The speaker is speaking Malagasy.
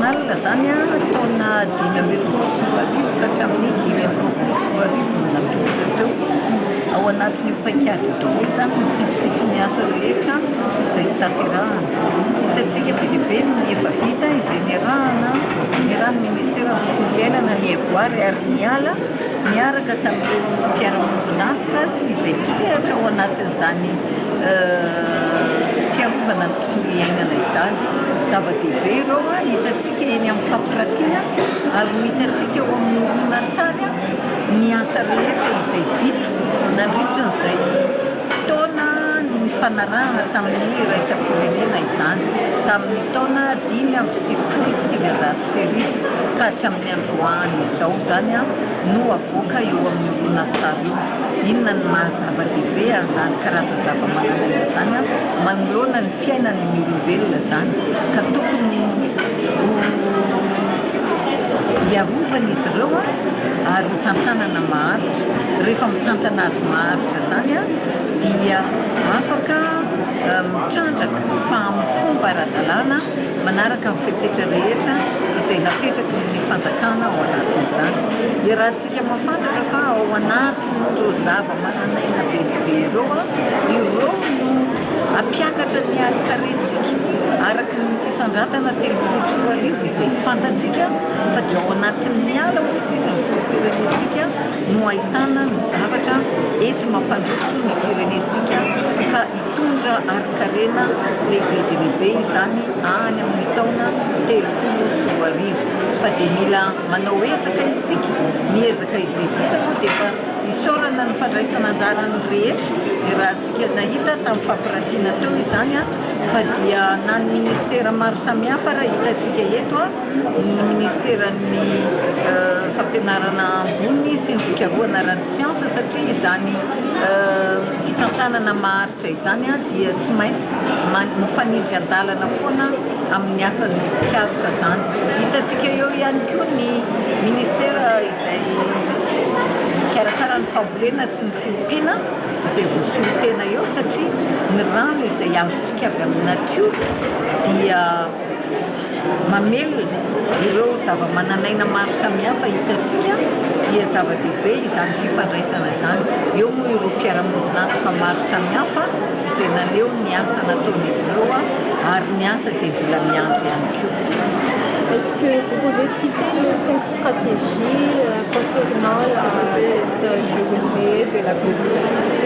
national zany a taona 2021 ka hatramin'ny 2022 natolotra teo ao anatin'ny paikady daholo zany mitsitsitsy ny asa rehetra izay tanterahana hitantsika be dia be ny efa vita izay niarahana niarahan'ny ministera fiainana ny evoary ary niala miaraka tamin'ireo mpiara-monina izay sehatra ao anatin'izany fiarovana ny tontolo iainana izany zava-dehibe ireo a hitantsika eny amin'ny fampiratiana ary hitantsika eo amin'ny horonan-tsary ny asa rehetra izay vita nandritran'izay taona ny fanarahana tamin'ny raisam-pirenena izany tamin'ny taona 5 ka hatramin'ny androany izao zany a no avoaka eo amin'ny horonan-tsary io inona ny mahazava-dehibe azany karazana zava-mananaina zany a manoloana ny fiainan'ny olombelona zany ka tokony hiarovana izy ireo a ary tantanana maharitra rehefa mitantana azy maharitra zany a dia afaka mitrandraka fa amin'ny fomba ara-dalàna manaraka ny fepetra rehetra izay napetraka ny fanjakana ao anatin'izany dia raha tsika mahafantatra fa ao anatin'ireo zava-mananaina bebe ireo a ireo no ampiakatra ny alikarentsika araka ny fisandratana telopolo roa arivo izay fantatsika fa dia ao anatin'ny ala oisika ny firenetsika no ahitana ny zavatra ety mampandroso ny firenetsika ka hitondra arikarena lehibe dia lehibe izany any amin'ny taona telopolo roa arivo fa dia mila manao ezaka isika miezaka izay vita moa dia fa isaorana ny fandraisana anjarany rehetra dia raha tsika nahita tamin'ny fampiratiana teo izany a fa dia na ny ministera maro samihafa raha hitantsika eto a ny ministeran'ny fampianarana ambony sy ny fikarohana ara-ny siansa satria izany fitantanana maharitra izany a dia tsy maintsy mifanidy an-dalana foana amin'ny asan'ny mpiasatra zany hitantsika eo ihany koa ny ministera izay mikarakara ny fambolena sy ny fiompiana izay voasorotena eo satria ny rano izay azontsika avy amin'ny natiora dia mamelona ireo zava-mananaina maro samihafa hitantsika dia zava-dehibe izany fifandraisana zany eo moa ireo mpiara-monina maro samihafa izay naneo ny asa nataon'izy ireo a ary ny asa dia mbola miandry ihany koa. Est-ce que vous pouvez citer les 5 stratégies concernant la journée de la communauté?